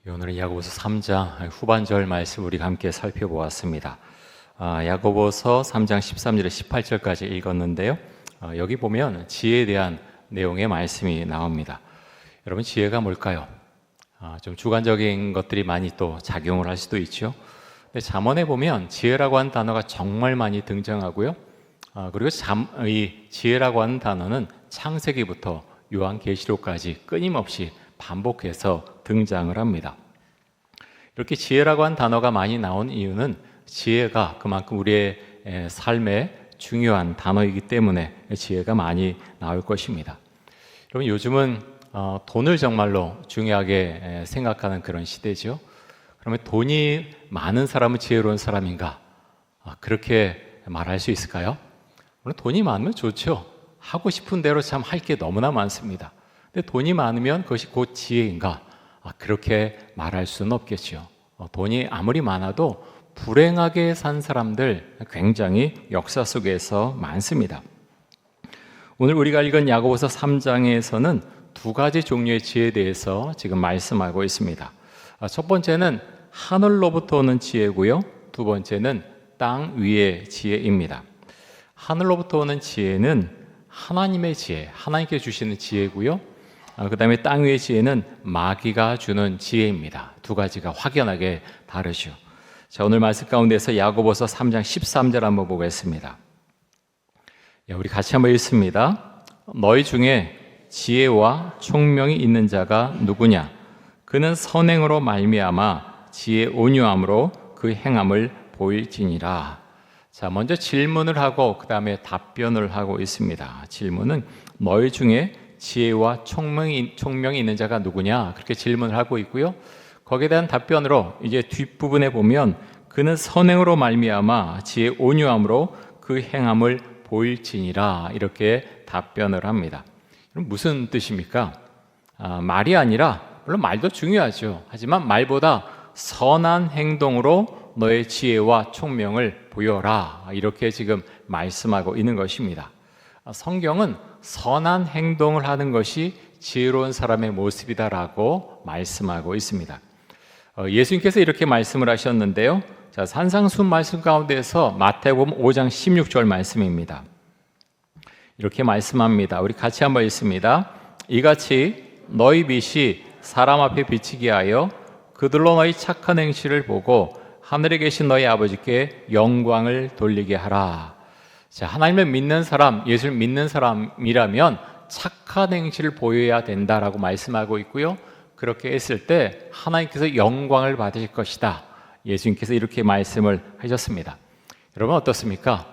오늘은 야고보서 3장 후반절 말씀 우리가 함께 살펴보았습니다. 야고보서 3장 13절에 18절까지 읽었는데요. 여기 보면 지혜에 대한 내용의 말씀이 나옵니다. 여러분, 지혜가 뭘까요? 좀 주관적인 것들이 많이 또 작용을 할 수도 있죠. 근데 잠언에 보면 지혜라고 하는 단어가 정말 많이 등장하고요. 그리고 이 지혜라고 하는 단어는 창세기부터 요한계시록까지 끊임없이 반복해서 등장을 합니다. 이렇게 지혜라고 하는 단어가 많이 나온 이유는 지혜가 그만큼 우리의 삶에 중요한 단어이기 때문에 지혜가 많이 나올 것입니다. 여러분, 요즘은 돈을 정말로 중요하게 생각하는 그런 시대죠. 그러면 돈이 많은 사람은 지혜로운 사람인가? 그렇게 말할 수 있을까요? 물론 돈이 많으면 좋죠. 하고 싶은 대로 참 할 게 너무나 많습니다. 근데 돈이 많으면 그것이 곧 지혜인가? 그렇게 말할 수는 없겠죠. 돈이 아무리 많아도 불행하게 산 사람들 굉장히 역사 속에서 많습니다. 오늘 우리가 읽은 야고보서 3장에서는 두 가지 종류의 지혜에 대해서 지금 말씀하고 있습니다. 첫 번째는 하늘로부터 오는 지혜고요. 두 번째는 땅 위의 지혜입니다. 하늘로부터 오는 지혜는 하나님의 지혜, 하나님께 주시는 지혜고요. 그 다음에 땅 위의 지혜는 마귀가 주는 지혜입니다. 두 가지가 확연하게 다르죠. 자, 오늘 말씀 가운데서 야고보서 3장 13절 한번 보겠습니다. 우리 같이 한번 읽습니다. 너희 중에 지혜와 총명이 있는 자가 누구냐? 그는 선행으로 말미암아 지혜 온유함으로 그 행함을 보일지니라. 자, 먼저 질문을 하고 그 다음에 답변을 하고 있습니다. 질문은 너희 중에 지혜와 총명이 있는 자가 누구냐? 그렇게 질문을 하고 있고요. 거기에 대한 답변으로 이제 뒷부분에 보면 그는 선행으로 말미암아 지혜 온유함으로 그 행함을 보일지니라, 이렇게 답변을 합니다. 그럼 무슨 뜻입니까? 말이 아니라, 물론 말도 중요하죠. 하지만 말보다 선한 행동으로 너의 지혜와 총명을 보여라, 이렇게 지금 말씀하고 있는 것입니다. 성경은 선한 행동을 하는 것이 지혜로운 사람의 모습이다라고 말씀하고 있습니다. 예수님께서 이렇게 말씀을 하셨는데요. 자, 산상순 말씀 가운데서 마태복음 5장 16절 말씀입니다. 이렇게 말씀합니다. 우리 같이 한번 읽습니다. 이같이 너희 빛이 사람 앞에 비치게 하여 그들로 너희 착한 행실을 보고 하늘에 계신 너희 아버지께 영광을 돌리게 하라. 자, 하나님을 믿는 사람, 예수를 믿는 사람이라면 착한 행실을 보여야 된다라고 말씀하고 있고요. 그렇게 했을 때 하나님께서 영광을 받으실 것이다. 예수님께서 이렇게 말씀을 하셨습니다. 여러분, 어떻습니까?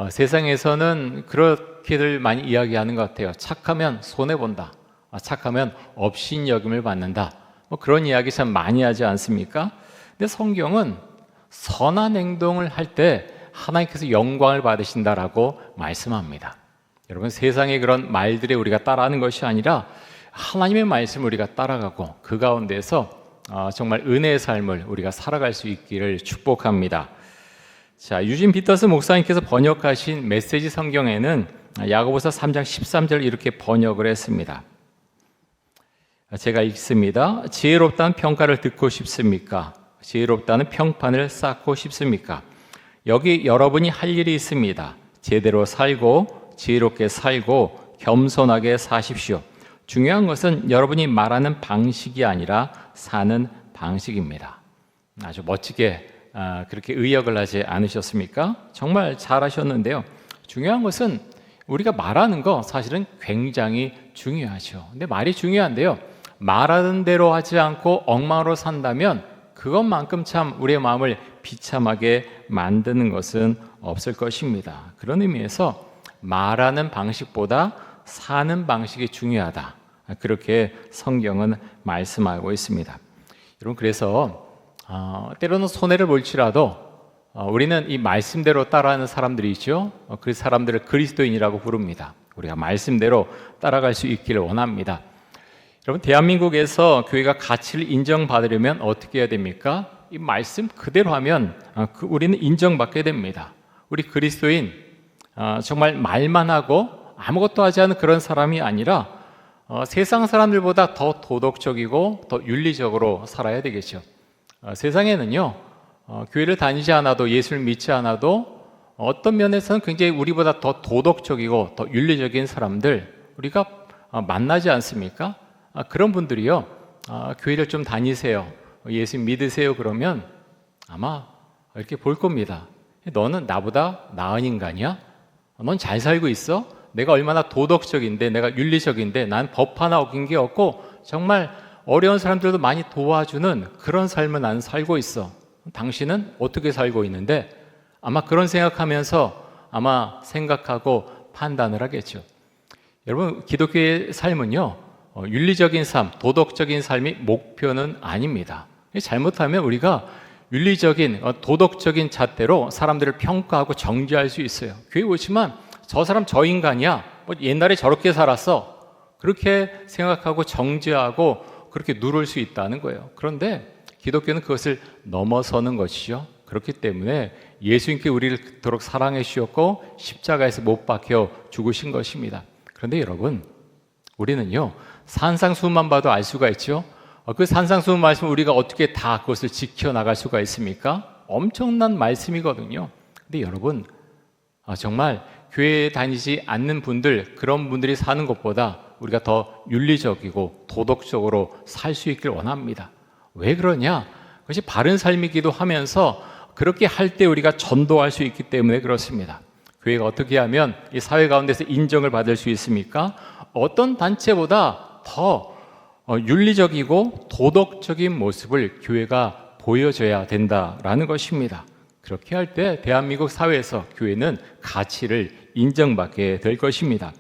세상에서는 그렇게들 많이 이야기하는 것 같아요. 착하면 손해본다. 착하면 업신여김을 받는다. 그런 이야기 참 많이 하지 않습니까? 근데 성경은 선한 행동을 할 때 하나님께서 영광을 받으신다라고 말씀합니다. 여러분, 세상의 그런 말들에 우리가 따라하는 것이 아니라 하나님의 말씀을 우리가 따라가고 그 가운데서 정말 은혜의 삶을 우리가 살아갈 수 있기를 축복합니다. 자, 유진 피터스 목사님께서 번역하신 메시지 성경에는 야고보서 3장 13절 이렇게 번역을 했습니다. 제가 읽습니다. 지혜롭다는 평가를 듣고 싶습니까? 지혜롭다는 평판을 쌓고 싶습니까? 여기 여러분이 할 일이 있습니다. 제대로 살고 지혜롭게 살고 겸손하게 사십시오. 중요한 것은 여러분이 말하는 방식이 아니라 사는 방식입니다. 아주 멋지게 그렇게 의역을 하지 않으셨습니까? 정말 잘하셨는데요. 중요한 것은 우리가 말하는 거 사실은 굉장히 중요하죠. 근데 말이 중요한데요. 말하는 대로 하지 않고 엉망으로 산다면 그것만큼 참 우리의 마음을 비참하게 만드는 것은 없을 것입니다. 그런 의미에서 말하는 방식보다 사는 방식이 중요하다. 그렇게 성경은 말씀하고 있습니다. 여러분, 그래서 때로는 손해를 볼지라도 우리는 이 말씀대로 따라하는 사람들이 있죠. 그 사람들을 그리스도인이라고 부릅니다. 우리가 말씀대로 따라갈 수 있기를 원합니다. 여러분, 대한민국에서 교회가 가치를 인정받으려면 어떻게 해야 됩니까? 이 말씀 그대로 하면 우리는 인정받게 됩니다. 우리 그리스도인 정말 말만 하고 아무것도 하지 않은 그런 사람이 아니라 세상 사람들보다 더 도덕적이고 더 윤리적으로 살아야 되겠죠. 세상에는요, 교회를 다니지 않아도 예수를 믿지 않아도 어떤 면에서는 굉장히 우리보다 더 도덕적이고 더 윤리적인 사람들 우리가 만나지 않습니까? 그런 분들이요, 교회를 좀 다니세요, 예수 믿으세요 그러면 아마 이렇게 볼 겁니다. 너는 나보다 나은 인간이야? 넌 잘 살고 있어? 내가 얼마나 도덕적인데, 내가 윤리적인데, 난 법 하나 어긴 게 없고 정말 어려운 사람들도 많이 도와주는 그런 삶을 나는 살고 있어. 당신은 어떻게 살고 있는데? 아마 그런 생각하면서 아마 생각하고 판단을 하겠죠. 여러분, 기독교의 삶은요, 윤리적인 삶, 도덕적인 삶이 목표는 아닙니다. 잘못하면 우리가 윤리적인, 도덕적인 잣대로 사람들을 평가하고 정죄할 수 있어요. 교회 오지만 저 사람 저 인간이야, 옛날에 저렇게 살았어, 그렇게 생각하고 정죄하고 그렇게 누를 수 있다는 거예요. 그런데 기독교는 그것을 넘어서는 것이죠. 그렇기 때문에 예수님께 우리를 그토록 사랑해 주셨고 십자가에서 못 박혀 죽으신 것입니다. 그런데 여러분, 우리는요, 산상수훈만 봐도 알 수가 있죠. 그 산상수훈 말씀 우리가 어떻게 다 그것을 지켜나갈 수가 있습니까? 엄청난 말씀이거든요. 근데 여러분, 정말 교회에 다니지 않는 분들, 그런 분들이 사는 것보다 우리가 더 윤리적이고 도덕적으로 살 수 있길 원합니다. 왜 그러냐? 그것이 바른 삶이기도 하면서 그렇게 할 때 우리가 전도할 수 있기 때문에 그렇습니다. 교회가 어떻게 하면 이 사회 가운데서 인정을 받을 수 있습니까? 어떤 단체보다 더 윤리적이고 도덕적인 모습을 교회가 보여줘야 된다라는 것입니다. 그렇게 할 때 대한민국 사회에서 교회는 가치를 인정받게 될 것입니다.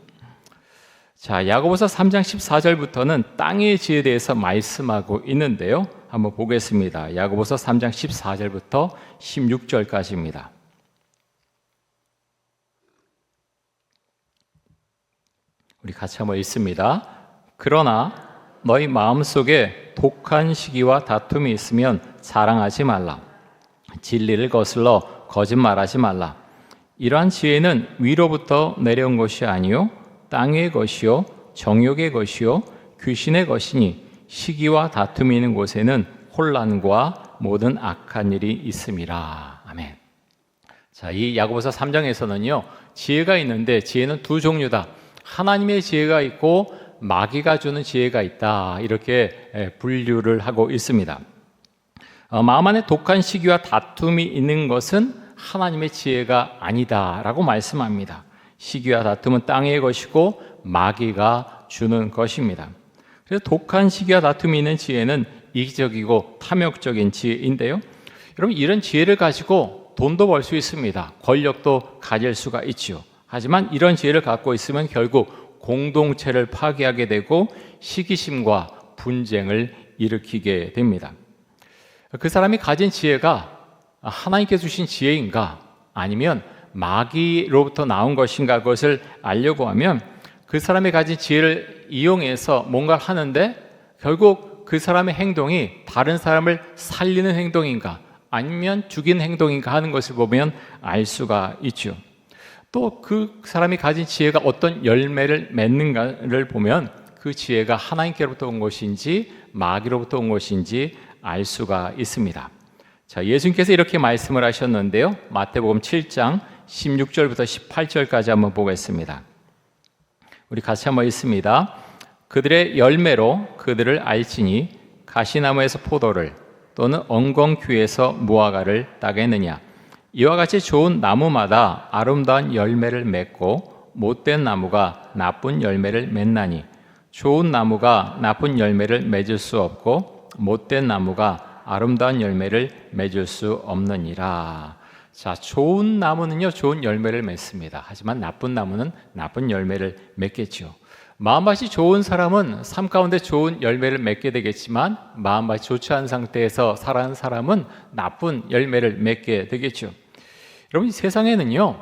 자, 야고보서 3장 14절부터는 땅의 지혜에 대해서 말씀하고 있는데요. 한번 보겠습니다. 야고보서 3장 14절부터 16절까지입니다. 우리 같이 한번 읽습니다. 그러나 너희 마음속에 독한 시기와 다툼이 있으면 자랑하지 말라. 진리를 거슬러 거짓말하지 말라. 이러한 지혜는 위로부터 내려온 것이 아니요 땅의 것이요 정욕의 것이요 귀신의 것이니 시기와 다툼이 있는 곳에는 혼란과 모든 악한 일이 있음이라. 아멘. 자, 이 야고보서 3장에서는요, 지혜가 있는데 지혜는 두 종류다. 하나님의 지혜가 있고 마귀가 주는 지혜가 있다. 이렇게 분류를 하고 있습니다. 마음 안에 독한 시기와 다툼이 있는 것은 하나님의 지혜가 아니다라고 말씀합니다. 시기와 다툼은 땅의 것이고 마귀가 주는 것입니다. 그래서 독한 시기와 다툼이 있는 지혜는 이기적이고 탐욕적인 지혜인데요. 여러분, 이런 지혜를 가지고 돈도 벌 수 있습니다. 권력도 가질 수가 있죠. 하지만 이런 지혜를 갖고 있으면 결국 공동체를 파괴하게 되고 시기심과 분쟁을 일으키게 됩니다. 그 사람이 가진 지혜가 하나님께 주신 지혜인가 아니면 마귀로부터 나온 것인가, 그것을 알려고 하면 그 사람이 가진 지혜를 이용해서 뭔가를 하는데 결국 그 사람의 행동이 다른 사람을 살리는 행동인가 아니면 죽이는 행동인가 하는 것을 보면 알 수가 있죠. 또 그 사람이 가진 지혜가 어떤 열매를 맺는가를 보면 그 지혜가 하나님께로부터 온 것인지 마귀로부터 온 것인지 알 수가 있습니다. 자, 예수님께서 이렇게 말씀을 하셨는데요. 마태복음 7장 16절부터 18절까지 한번 보겠습니다. 우리 같이 한번 읽습니다. 그들의 열매로 그들을 알지니 가시나무에서 포도를 또는 엉겅퀴에서 무화과를 따겠느냐. 이와 같이 좋은 나무마다 아름다운 열매를 맺고 못된 나무가 나쁜 열매를 맺나니 좋은 나무가 나쁜 열매를 맺을 수 없고 못된 나무가 아름다운 열매를 맺을 수 없느니라. 자, 좋은 나무는요, 좋은 열매를 맺습니다. 하지만 나쁜 나무는 나쁜 열매를 맺겠죠. 마음밭이 좋은 사람은 삶 가운데 좋은 열매를 맺게 되겠지만 마음밭이 좋지 않은 상태에서 살아가는 사람은 나쁜 열매를 맺게 되겠죠. 여러분, 이 세상에는요,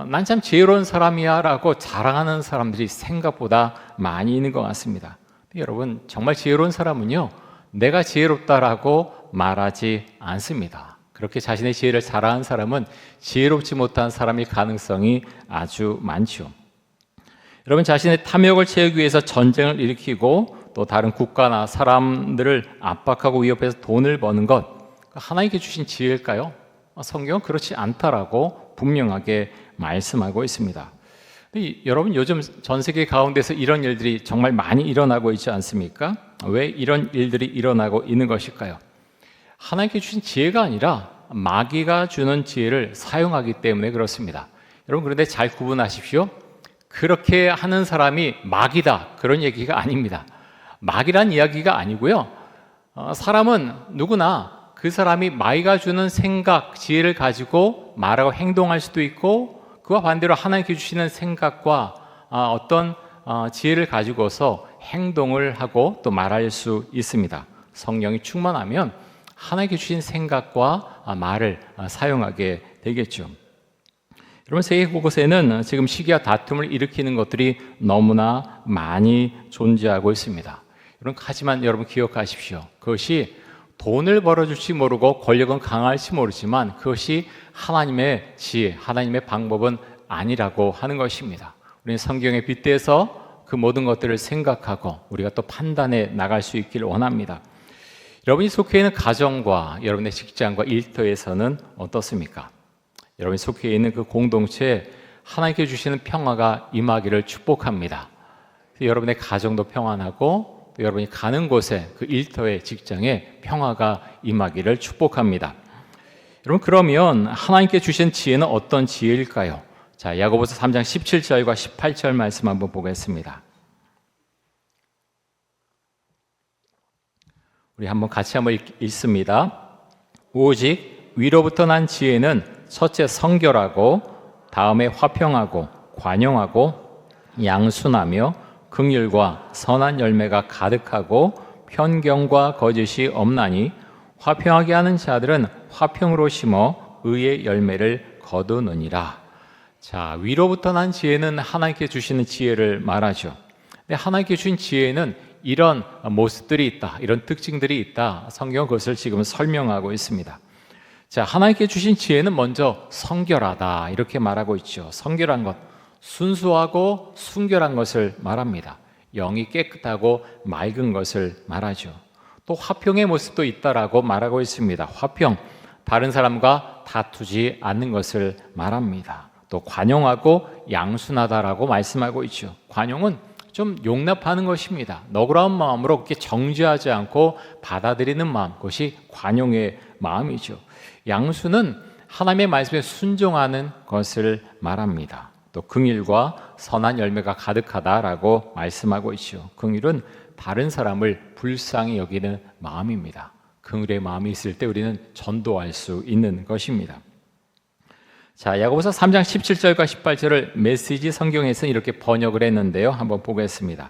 난 참 지혜로운 사람이야 라고 자랑하는 사람들이 생각보다 많이 있는 것 같습니다. 여러분, 정말 지혜로운 사람은요, 내가 지혜롭다라고 말하지 않습니다. 그렇게 자신의 지혜를 자랑하는 사람은 지혜롭지 못한 사람일 가능성이 아주 많죠. 여러분 자신의 탐욕을 채우기 위해서 전쟁을 일으키고 또 다른 국가나 사람들을 압박하고 위협해서 돈을 버는 것, 하나님께 주신 지혜일까요? 성경은 그렇지 않다라고 분명하게 말씀하고 있습니다. 여러분 요즘 전 세계 가운데서 이런 일들이 정말 많이 일어나고 있지 않습니까? 왜 이런 일들이 일어나고 있는 것일까요? 하나님께 주신 지혜가 아니라 마귀가 주는 지혜를 사용하기 때문에 그렇습니다. 여러분 그런데 잘 구분하십시오. 그렇게 하는 사람이 마귀다 그런 얘기가 아닙니다. 마귀란 이야기가 아니고요. 사람은 누구나 그 사람이 마귀가 주는 생각, 지혜를 가지고 말하고 행동할 수도 있고 그와 반대로 하나님께 주시는 생각과 어떤 지혜를 가지고서 행동을 하고 또 말할 수 있습니다. 성령이 충만하면 하나님께 주신 생각과 말을 사용하게 되겠죠. 여러분 세계 곳곳에는 지금 시기와 다툼을 일으키는 것들이 너무나 많이 존재하고 있습니다. 하지만 여러분 기억하십시오. 그것이 돈을 벌어줄지 모르고 권력은 강할지 모르지만 그것이 하나님의 지혜, 하나님의 방법은 아니라고 하는 것입니다. 우리는 성경에 빗대서 그 모든 것들을 생각하고 우리가 또 판단해 나갈 수 있기를 원합니다. 여러분이 속해 있는 가정과 여러분의 직장과 일터에서는 어떻습니까? 여러분이 속해 있는 그 공동체에 하나님께 주시는 평화가 임하기를 축복합니다. 여러분의 가정도 평안하고 또 여러분이 가는 곳에 그 일터의 직장에 평화가 임하기를 축복합니다. 여러분 그러면 하나님께 주신 지혜는 어떤 지혜일까요? 자, 야고보서 3장 17절과 18절 말씀 한번 보겠습니다. 우리 한번 같이 한번 읽습니다. 오직 위로부터 난 지혜는 첫째 성결하고 다음에 화평하고 관용하고 양순하며 긍휼과 선한 열매가 가득하고 편견과 거짓이 없나니 화평하게 하는 자들은 화평으로 심어 의의 열매를 거두느니라. 자, 위로부터 난 지혜는 하나님께 주시는 지혜를 말하죠. 근데 하나님께 주신 지혜는 이런 모습들이 있다, 이런 특징들이 있다. 성경은 그것을 지금 설명하고 있습니다. 자, 하나님께 주신 지혜는 먼저 성결하다 이렇게 말하고 있죠. 성결한 것, 순수하고 순결한 것을 말합니다. 영이 깨끗하고 맑은 것을 말하죠. 또 화평의 모습도 있다라고 말하고 있습니다. 화평, 다른 사람과 다투지 않는 것을 말합니다. 또 관용하고 양순하다라고 말씀하고 있죠. 관용은 좀 용납하는 것입니다. 너그러운 마음으로 그렇게 정죄하지 않고 받아들이는 마음, 그것이 관용의 마음이죠. 양수는 하나님의 말씀에 순종하는 것을 말합니다. 또 긍휼과 선한 열매가 가득하다라고 말씀하고 있죠. 긍휼은 다른 사람을 불쌍히 여기는 마음입니다. 긍휼의 마음이 있을 때 우리는 전도할 수 있는 것입니다. 자, 야고보서 3장 17절과 18절을 메시지 성경에서는 이렇게 번역을 했는데요. 한번 보겠습니다.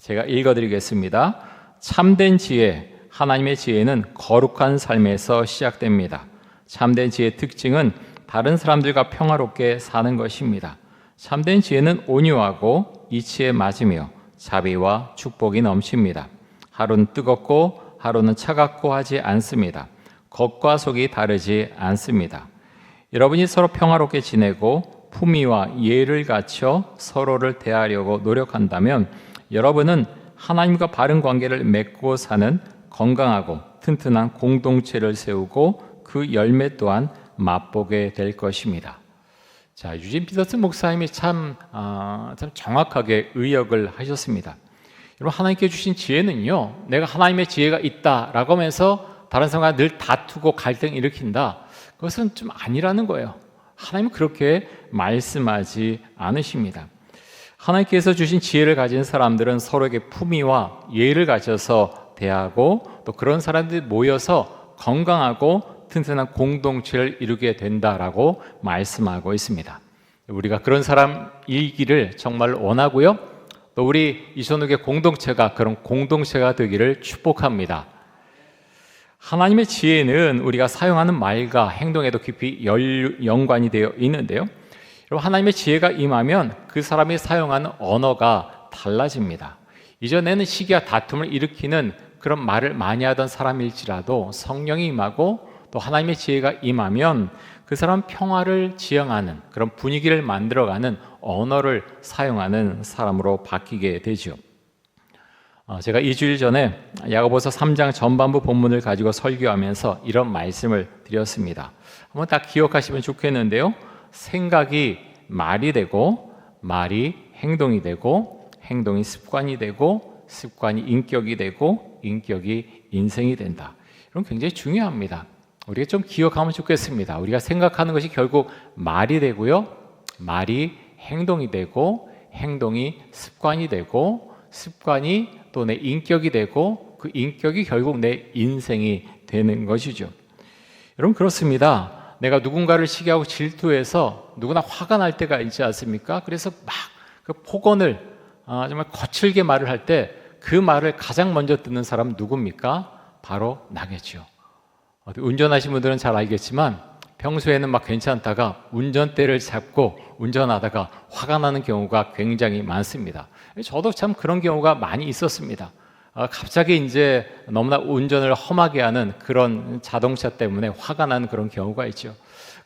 제가 읽어드리겠습니다. 참된 지혜, 하나님의 지혜는 거룩한 삶에서 시작됩니다. 참된 지혜의 특징은 다른 사람들과 평화롭게 사는 것입니다. 참된 지혜는 온유하고 이치에 맞으며 자비와 축복이 넘칩니다. 하루는 뜨겁고 하루는 차갑고 하지 않습니다. 겉과 속이 다르지 않습니다. 여러분이 서로 평화롭게 지내고 품위와 예를 갖춰 서로를 대하려고 노력한다면 여러분은 하나님과 바른 관계를 맺고 사는 건강하고 튼튼한 공동체를 세우고 그 열매 또한 맛보게 될 것입니다. 자, 유진 피터슨 목사님이 참 정확하게 의역을 하셨습니다. 여러분 하나님께 주신 지혜는요, 내가 하나님의 지혜가 있다라고 하면서 다른 사람과 늘 다투고 갈등 일으킨다. 그것은 좀 아니라는 거예요. 하나님은 그렇게 말씀하지 않으십니다. 하나님께서 주신 지혜를 가진 사람들은 서로에게 품위와 예의를 가져서 대하고 또 그런 사람들이 모여서 건강하고 튼튼한 공동체를 이루게 된다라고 말씀하고 있습니다. 우리가 그런 사람이기를 정말 원하고요. 또 우리 이선욱의 공동체가 그런 공동체가 되기를 축복합니다. 하나님의 지혜는 우리가 사용하는 말과 행동에도 깊이 연관이 되어 있는데요. 하나님의 지혜가 임하면 그 사람이 사용하는 언어가 달라집니다. 이전에는 시기와 다툼을 일으키는 그런 말을 많이 하던 사람일지라도 성령이 임하고 또 하나님의 지혜가 임하면 그 사람 평화를 지향하는 그런 분위기를 만들어가는 언어를 사용하는 사람으로 바뀌게 되죠. 제가 2주일 전에 야고보서 3장 전반부 본문을 가지고 설교하면서 이런 말씀을 드렸습니다. 한번 딱 기억하시면 좋겠는데요. 생각이 말이 되고, 말이 행동이 되고, 행동이 습관이 되고, 습관이 인격이 되고, 인격이 인생이 된다. 이건 굉장히 중요합니다. 우리가 좀 기억하면 좋겠습니다. 우리가 생각하는 것이 결국 말이 되고요, 말이 행동이 되고, 행동이 습관이 되고, 습관이 또 내 인격이 되고, 그 인격이 결국 내 인생이 되는 것이죠. 여러분, 그렇습니다. 내가 누군가를 시기하고 질투해서 누구나 화가 날 때가 있지 않습니까? 그래서 막 그 폭언을 정말 거칠게 말을 할 때 그 말을 가장 먼저 듣는 사람은 누굽니까? 바로 나겠죠. 운전하시는 분들은 잘 알겠지만 평소에는 막 괜찮다가 운전대를 잡고 운전하다가 화가 나는 경우가 굉장히 많습니다. 저도 참 그런 경우가 많이 있었습니다. 갑자기 이제 너무나 운전을 험하게 하는 그런 자동차 때문에 화가 나는 그런 경우가 있죠.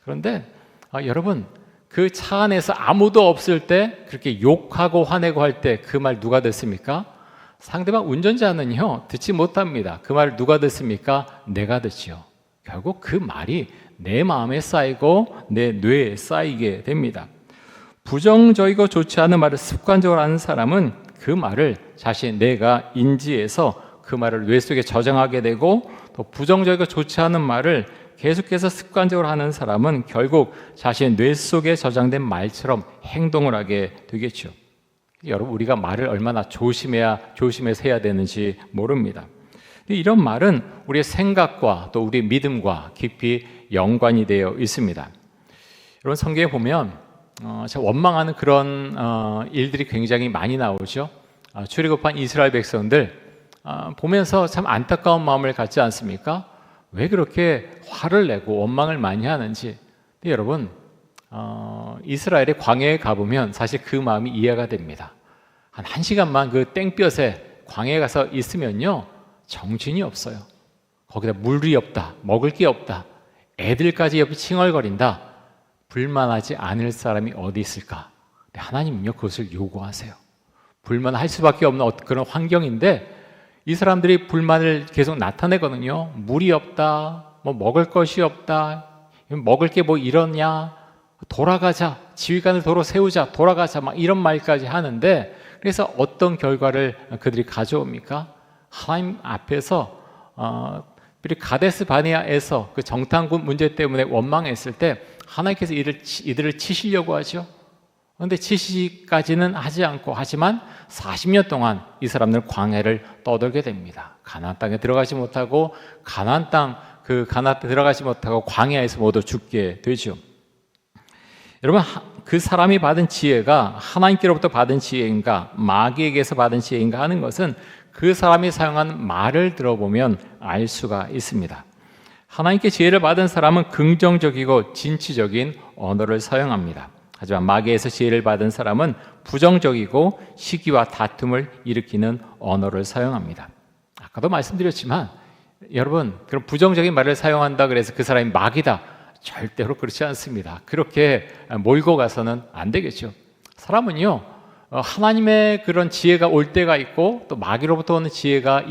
그런데 여러분, 그 차 안에서 아무도 없을 때 그렇게 욕하고 화내고 할 때 그 말 누가 듣습니까? 상대방 운전자는요 듣지 못합니다. 그 말 누가 듣습니까? 내가 듣지요. 결국 그 말이 내 마음에 쌓이고 내 뇌에 쌓이게 됩니다. 부정적이고 좋지 않은 말을 습관적으로 하는 사람은 그 말을 자신 내가 인지해서 그 말을 뇌 속에 저장하게 되고, 또 부정적이고 좋지 않은 말을 계속해서 습관적으로 하는 사람은 결국 자신의 뇌 속에 저장된 말처럼 행동을 하게 되겠죠. 여러분, 우리가 말을 얼마나 조심해서 해야 되는지 모릅니다. 이런 말은 우리의 생각과 또 우리의 믿음과 깊이 연관이 되어 있습니다. 여러분, 성경에 보면 원망하는 그런 일들이 굉장히 많이 나오죠. 출애굽한 이스라엘 백성들 보면서 참 안타까운 마음을 갖지 않습니까? 왜 그렇게 화를 내고 원망을 많이 하는지. 근데 여러분, 이스라엘의 광야에 가보면 사실 그 마음이 이해가 됩니다. 한 1시간만 그 땡볕에 광야에 가서 있으면요 정신이 없어요. 거기다 물이 없다, 먹을 게 없다, 애들까지 옆에 칭얼거린다. 불만하지 않을 사람이 어디 있을까? 하나님은요 그것을 요구하세요. 불만할 수밖에 없는 그런 환경인데 이 사람들이 불만을 계속 나타내거든요. 물이 없다, 뭐 먹을 것이 없다, 먹을 게 뭐 이러냐, 돌아가자, 지휘관을 도로 세우자, 돌아가자, 막 이런 말까지 하는데, 그래서 어떤 결과를 그들이 가져옵니까? 하나님 앞에서 가데스 바네아에서 그 정탐꾼 문제 때문에 원망했을 때 하나님께서 이들을 치시려고 하죠. 그런데 치시기까지는 하지 않고, 하지만 40년 동안 이 사람들 광야를 떠돌게 됩니다. 가나안 땅에 들어가지 못하고 가나안 땅에 들어가지 못하고 광야에서 모두 죽게 되죠. 여러분, 그 사람이 받은 지혜가 하나님께로부터 받은 지혜인가 마귀에게서 받은 지혜인가 하는 것은 그 사람이 사용한 말을 들어보면 알 수가 있습니다. 하나님께 지혜를 받은 사람은 긍정적이고 진취적인 언어를 사용합니다. 하지만 마귀에서 지혜를 받은 사람은 부정적이고 시기와 다툼을 일으키는 언어를 사용합니다. 아까도 말씀드렸지만 여러분, 그런 부정적인 말을 사용한다 그래서 그 사람이 마귀다, 절대로 그렇지 않습니다. 그렇게 몰고 가서는 안 되겠죠. 사람은요 하나님의 그런 지혜가 올 때가 있고 또 마귀로부터 오는 지혜가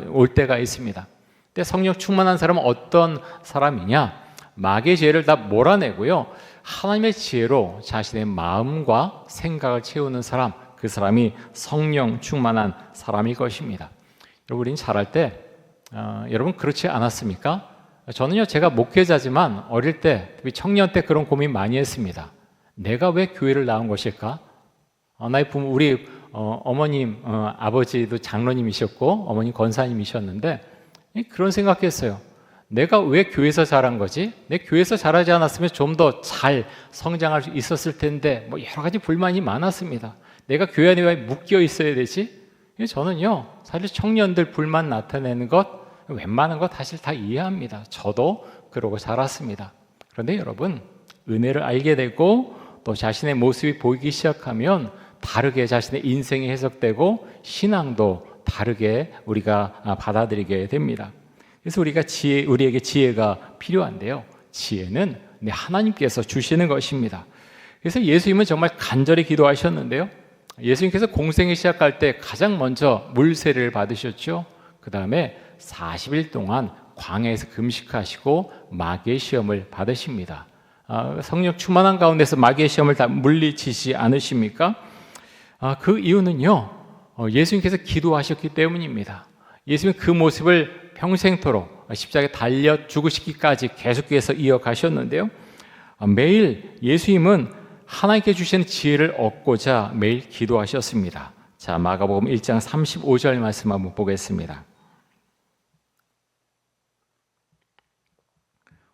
올 때가 있습니다. 근데 성령 충만한 사람은 어떤 사람이냐? 마귀의 지혜를 다 몰아내고요 하나님의 지혜로 자신의 마음과 생각을 채우는 사람, 그 사람이 성령 충만한 사람일 것입니다. 여러분, 우리는 잘할 때 여러분 그렇지 않았습니까? 저는요 제가 목회자지만 어릴 때, 청년 때 그런 고민 많이 했습니다. 내가 왜 교회를 나온 것일까? 나의 부모, 우리 어머님, 아버지도 장로님이셨고 어머님 권사님이셨는데 그런 생각했어요. 내가 왜 교회에서 자란 거지? 내 교회에서 자라지 않았으면 좀 더 잘 성장할 수 있었을 텐데, 뭐 여러 가지 불만이 많았습니다. 내가 교회 안에 왜 묶여 있어야 되지? 저는요 사실 청년들 불만 나타내는 것 웬만한 거 사실 다 이해합니다. 저도 그러고 자랐습니다. 그런데 여러분, 은혜를 알게 되고 또 자신의 모습이 보이기 시작하면 다르게 자신의 인생이 해석되고 신앙도 다르게 우리가 받아들이게 됩니다. 그래서 우리에게 지혜가 필요한데요, 지혜는 하나님께서 주시는 것입니다. 그래서 예수님은 정말 간절히 기도하셨는데요. 예수님께서 공생을 시작할 때 가장 먼저 물세례를 받으셨죠. 그 다음에 40일 동안 광야에서 금식하시고 마귀의 시험을 받으십니다. 성령 충만한 가운데서 마귀의 시험을 다 물리치지 않으십니까? 그 이유는요, 예수님께서 기도하셨기 때문입니다. 예수님은 그 모습을 평생토록 십자가에 달려 죽으시기까지 계속해서 이어가셨는데요. 매일 예수님은 하나님께 주시는 지혜를 얻고자 매일 기도하셨습니다. 자, 마가복음 1장 35절 말씀 한번 보겠습니다.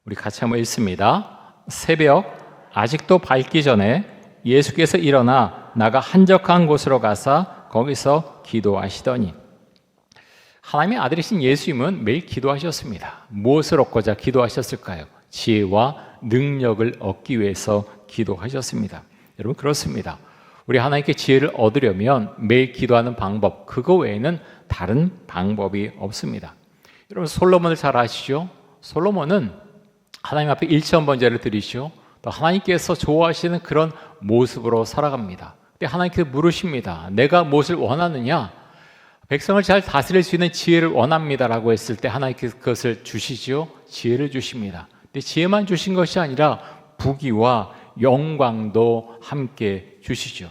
우리 같이 한번 읽습니다. 새벽 아직도 밝기 전에 예수께서 일어나 나가 한적한 곳으로 가사 거기서 기도하시더니, 하나님의 아들이신 예수님은 매일 기도하셨습니다. 무엇을 얻고자 기도하셨을까요? 지혜와 능력을 얻기 위해서 기도하셨습니다. 여러분, 그렇습니다. 우리 하나님께 지혜를 얻으려면 매일 기도하는 방법, 그거 외에는 다른 방법이 없습니다. 여러분, 솔로몬을 잘 아시죠? 솔로몬은 하나님 앞에 일천번제를 드리시오. 또 하나님께서 좋아하시는 그런 모습으로 살아갑니다. 근데 하나님께서 물으십니다. 내가 무엇을 원하느냐? 백성을 잘 다스릴 수 있는 지혜를 원합니다라고 했을 때 하나님께서 그것을 주시지요. 지혜를 주십니다. 근데 지혜만 주신 것이 아니라 부귀와 영광도 함께 주시죠.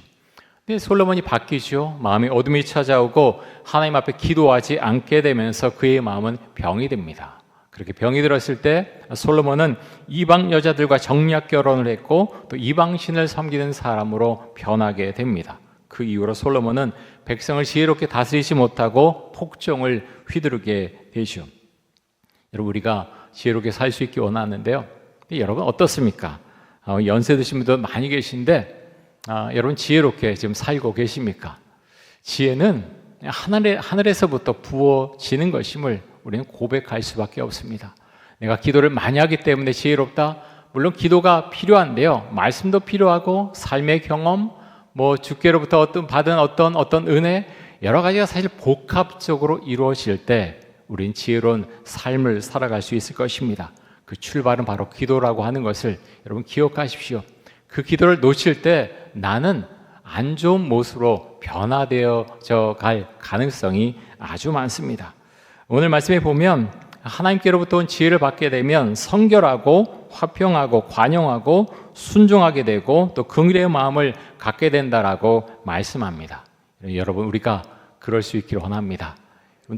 근데 솔로몬이 바뀌죠. 마음의 어둠이 찾아오고 하나님 앞에 기도하지 않게 되면서 그의 마음은 병이 됩니다. 그렇게 병이 들었을 때 솔로몬은 이방 여자들과 정략 결혼을 했고 또 이방 신을 섬기는 사람으로 변하게 됩니다. 그 이후로 솔로몬은 백성을 지혜롭게 다스리지 못하고 폭정을 휘두르게 되죠. 여러분, 우리가 지혜롭게 살 수 있기 원하는데요. 여러분, 어떻습니까? 연세 드신 분도 많이 계신데 여러분, 지혜롭게 지금 살고 계십니까? 지혜는 하늘에서부터 부어지는 것임을 우리는 고백할 수밖에 없습니다. 내가 기도를 많이 하기 때문에 지혜롭다? 물론 기도가 필요한데요. 말씀도 필요하고 삶의 경험, 주께로부터 받은 어떤 은혜, 여러 가지가 사실 복합적으로 이루어질 때 우린 지혜로운 삶을 살아갈 수 있을 것입니다. 그 출발은 바로 기도라고 하는 것을 여러분 기억하십시오. 그 기도를 놓칠 때 나는 안 좋은 모습으로 변화되어져 갈 가능성이 아주 많습니다. 오늘 말씀에 보면 하나님께로부터 온 지혜를 받게 되면 성결하고 화평하고 관용하고 순종하게 되고 또 긍휼의 마음을 갖게 된다라고 말씀합니다. 여러분, 우리가 그럴 수 있기를 원합니다.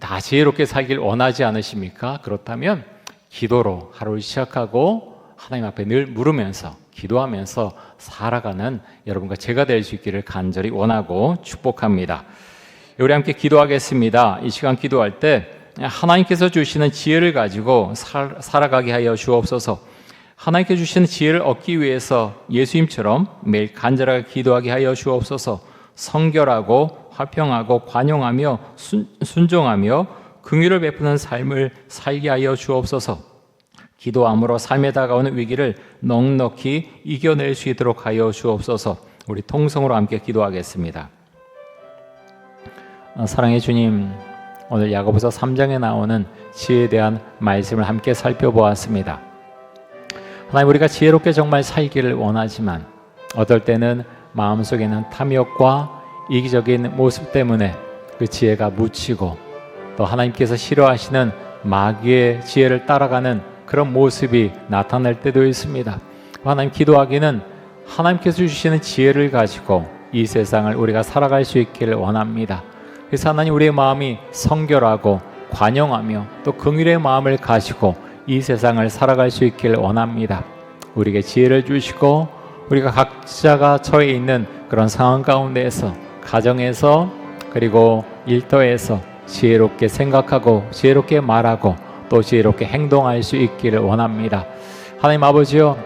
다 지혜롭게 살길 원하지 않으십니까? 그렇다면 기도로 하루를 시작하고 하나님 앞에 늘 물으면서 기도하면서 살아가는 여러분과 제가 될 수 있기를 간절히 원하고 축복합니다. 우리 함께 기도하겠습니다. 이 시간 기도할 때 하나님께서 주시는 지혜를 가지고 살아가게 하여 주옵소서. 하나님께 주시는 지혜를 얻기 위해서 예수님처럼 매일 간절하게 기도하게 하여 주옵소서. 성결하고 화평하고 관용하며 순종하며 긍휼을 베푸는 삶을 살게 하여 주옵소서. 기도함으로 삶에 다가오는 위기를 넉넉히 이겨낼 수 있도록 하여 주옵소서. 우리 통성으로 함께 기도하겠습니다. 사랑의 주님, 오늘 야고보서 3장에 나오는 지혜에 대한 말씀을 함께 살펴보았습니다. 하나님, 우리가 지혜롭게 정말 살기를 원하지만 어떨 때는 마음속에는 탐욕과 이기적인 모습 때문에 그 지혜가 묻히고 또 하나님께서 싫어하시는 마귀의 지혜를 따라가는 그런 모습이 나타날 때도 있습니다. 하나님, 기도하기는 하나님께서 주시는 지혜를 가지고 이 세상을 우리가 살아갈 수 있기를 원합니다. 그래서 하나님, 우리의 마음이 성결하고 관용하며 또 긍휼의 마음을 가지고 이 세상을 살아갈 수 있기를 원합니다. 우리에게 지혜를 주시고 우리가 각자가 처해 있는 그런 상황 가운데에서 가정에서 그리고 일터에서 지혜롭게 생각하고 지혜롭게 말하고 또 지혜롭게 행동할 수 있기를 원합니다. 하나님 아버지요,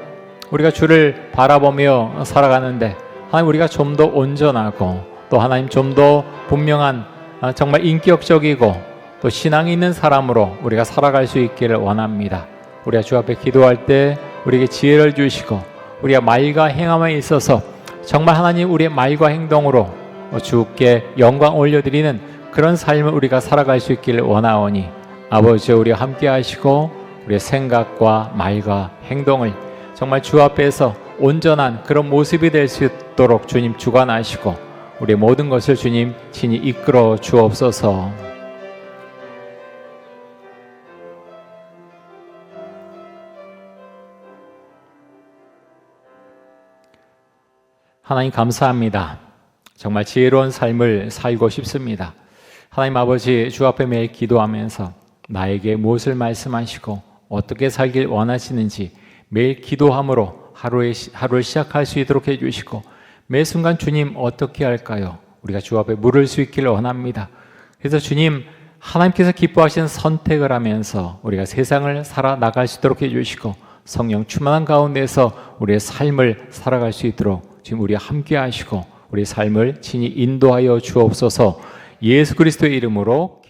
우리가 주를 바라보며 살아가는데 하나님, 우리가 좀 더 온전하고 또 하나님 좀 더 분명한 정말 인격적이고 또 신앙이 있는 사람으로 우리가 살아갈 수 있기를 원합니다. 우리가 주 앞에 기도할 때 우리에게 지혜를 주시고 우리가 말과 행함에 있어서 정말 하나님 우리의 말과 행동으로 주께 영광 올려드리는 그런 삶을 우리가 살아갈 수 있기를 원하오니 아버지, 우리와 함께 하시고 우리의 생각과 말과 행동을 정말 주 앞에서 온전한 그런 모습이 될 수 있도록 주님 주관하시고 우리의 모든 것을 주님 친히 이끌어 주옵소서. 하나님 감사합니다. 정말 지혜로운 삶을 살고 싶습니다. 하나님 아버지, 주 앞에 매일 기도하면서 나에게 무엇을 말씀하시고 어떻게 살길 원하시는지 매일 기도함으로 하루를 시작할 수 있도록 해주시고 매 순간 주님 어떻게 할까요? 우리가 주 앞에 물을 수 있기를 원합니다. 그래서 주님, 하나님께서 기뻐하시는 선택을 하면서 우리가 세상을 살아나갈 수 있도록 해주시고 성령 충만한 가운데서 우리의 삶을 살아갈 수 있도록 지금 우리와 함께 하시고 우리 삶을 친히 인도하여 주옵소서. 예수 그리스도의 이름으로